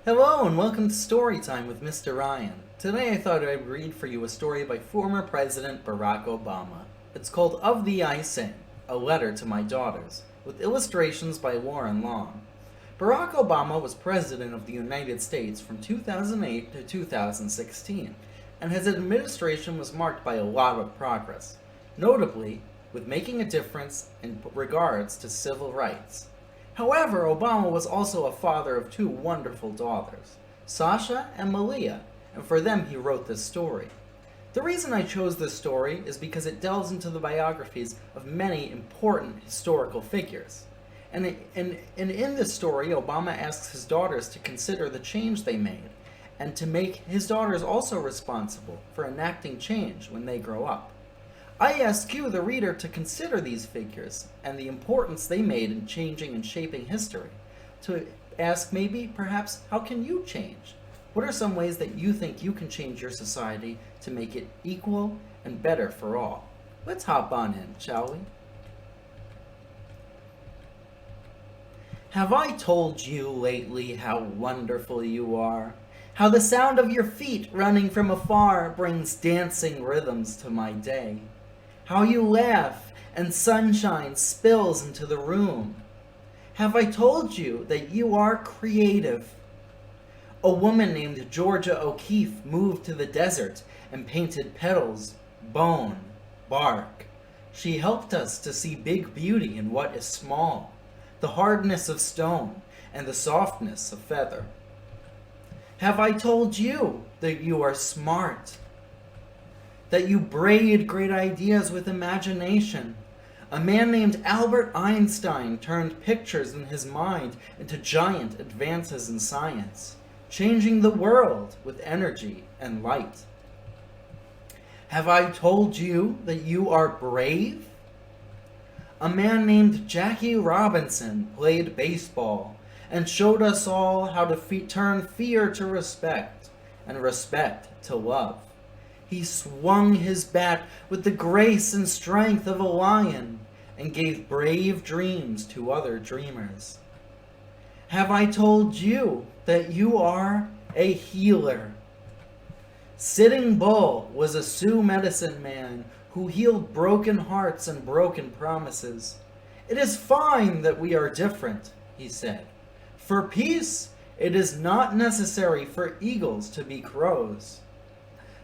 Hello and welcome to Storytime with Mr. Ryan. Today I thought I'd read for you a story by former President Barack Obama. It's called Of Thee I Sing, A Letter to My Daughters, with illustrations by Loren Long. Barack Obama was President of the United States from 2008 to 2016, and his administration was marked by a lot of progress, notably with making a difference in regards to civil rights. However, Obama was also a father of two wonderful daughters, Sasha and Malia, and for them he wrote this story. The reason I chose this story is because it delves into the biographies of many important historical figures. And in this story, Obama asks his daughters to consider the change they made, and to make his daughters also responsible for enacting change when they grow up. I ask you, the reader, to consider these figures and the importance they made in changing and shaping history. To ask maybe, perhaps, how can you change? What are some ways that you think you can change your society to make it equal and better for all? Let's hop on in, shall we? Have I told you lately how wonderful you are? How the sound of your feet running from afar brings dancing rhythms to my day? How you laugh and sunshine spills into the room? Have I told you that you are creative? A woman named Georgia O'Keeffe moved to the desert and painted petals, bone, bark. She helped us to see big beauty in what is small, the hardness of stone and the softness of feather. Have I told you that you are smart? That you braid great ideas with imagination? A man named Albert Einstein turned pictures in his mind into giant advances in science, changing the world with energy and light. Have I told you that you are brave? A man named Jackie Robinson played baseball and showed us all how to turn fear to respect and respect to love. He swung his bat with the grace and strength of a lion and gave brave dreams to other dreamers. Have I told you that you are a healer? Sitting Bull was a Sioux medicine man who healed broken hearts and broken promises. It is fine that we are different, he said. For peace, it is not necessary for eagles to be crows.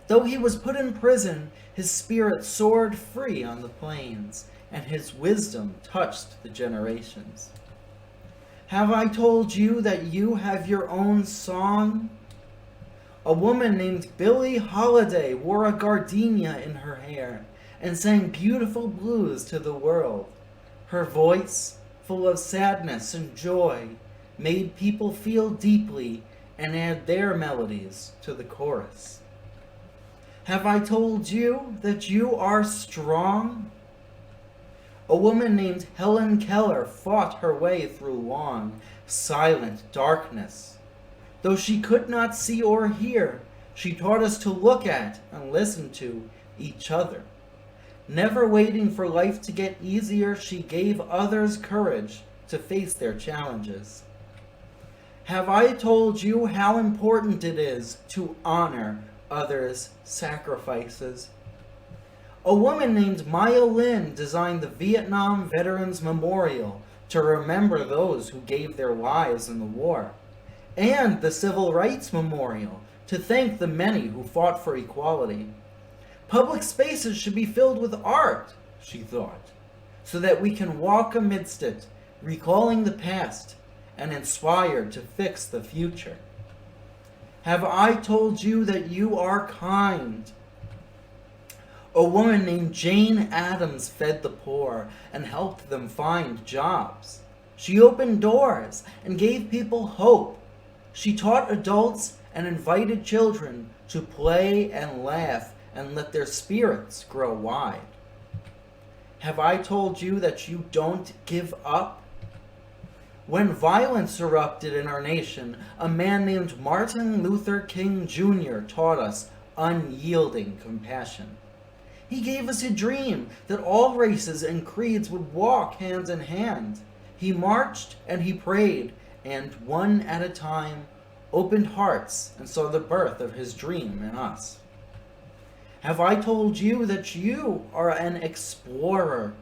Though he was put in prison, his spirit soared free on the plains, and his wisdom touched the generations. Have I told you that you have your own song? A woman named Billie Holiday wore a gardenia in her hair and sang beautiful blues to the world. Her voice, full of sadness and joy, made people feel deeply and add their melodies to the chorus. Have I told you that you are strong? A woman named Helen Keller fought her way through long, silent darkness. Though she could not see or hear, she taught us to look at and listen to each other. Never waiting for life to get easier, she gave others courage to face their challenges. Have I told you how important it is to honor others' sacrifices? A woman named Maya Lin designed the Vietnam Veterans Memorial to remember those who gave their lives in the war, and the Civil Rights Memorial to thank the many who fought for equality. Public spaces should be filled with art, she thought, so that we can walk amidst it, recalling the past and inspired to fix the future. Have I told you that you are kind? A woman named Jane Addams fed the poor and helped them find jobs. She opened doors and gave people hope. She taught adults and invited children to play and laugh and let their spirits grow wide. Have I told you that you don't give up? When violence erupted in our nation, a man named Martin Luther King Jr. taught us unyielding compassion. He gave us a dream that all races and creeds would walk hand in hand. He marched and he prayed, and one at a time, opened hearts, and saw the birth of his dream in us. Have I told you that you are an explorer?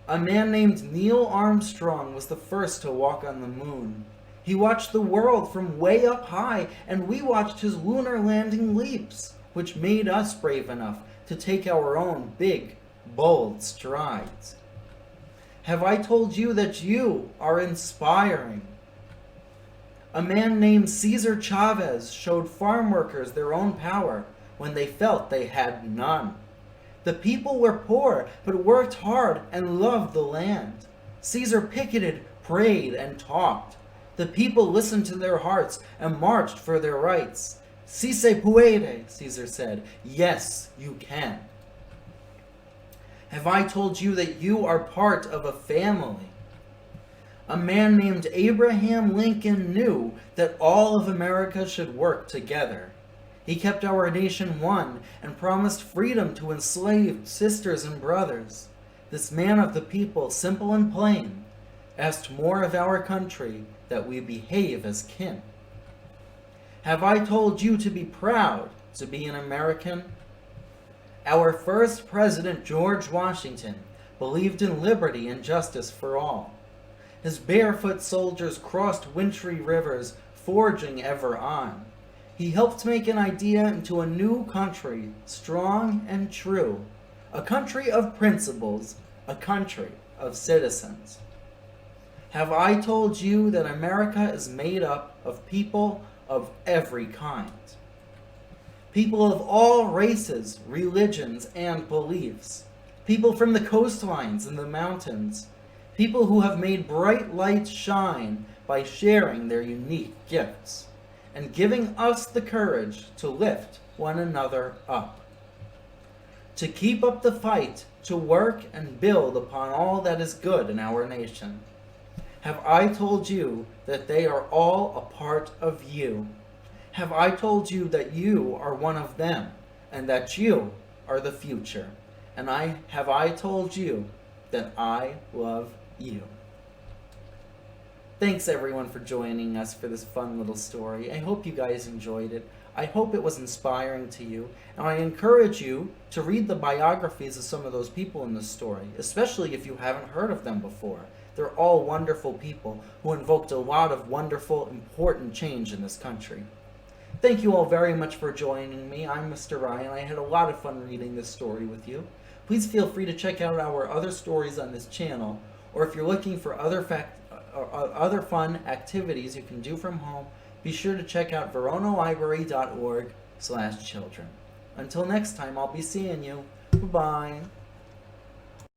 A man named Neil Armstrong was the first to walk on the moon. He watched the world from way up high, and we watched his lunar landing leaps, which made us brave enough to take our own big, bold strides. Have I told you that you are inspiring? A man named Cesar Chavez showed farm workers their own power when they felt they had none. The people were poor, but worked hard and loved the land. Caesar picketed, prayed, and talked. The people listened to their hearts and marched for their rights. Si se puede, Caesar said. Yes, you can. Have I told you that you are part of a family? A man named Abraham Lincoln knew that all of America should work together. He kept our nation one and promised freedom to enslaved sisters and brothers. This man of the people, simple and plain, asked more of our country, that we behave as kin. Have I told you to be proud to be an American? Our first president, George Washington, believed in liberty and justice for all. His barefoot soldiers crossed wintry rivers, forging ever on. He helped make an idea into a new country, strong and true, a country of principles, a country of citizens. Have I told you that America is made up of people of every kind? People of all races, religions, and beliefs. People from the coastlines and the mountains. People who have made bright lights shine by sharing their unique gifts and giving us the courage to lift one another up. To keep up the fight, to work and build upon all that is good in our nation. Have I told you that they are all a part of you? Have I told you that you are one of them, and that you are the future? And have I told you that I love you? Thanks everyone for joining us for this fun little story. I hope you guys enjoyed it. I hope it was inspiring to you, and I encourage you to read the biographies of some of those people in this story, especially if you haven't heard of them before. They're all wonderful people who invoked a lot of wonderful, important change in this country. Thank you all very much for joining me. I'm Mr. Ryan. I had a lot of fun reading this story with you. Please feel free to check out our other stories on this channel, or if you're looking for other fun activities you can do from home, be sure to check out veronalibrary.org/children. Until next time, I'll be seeing you. Bye-bye.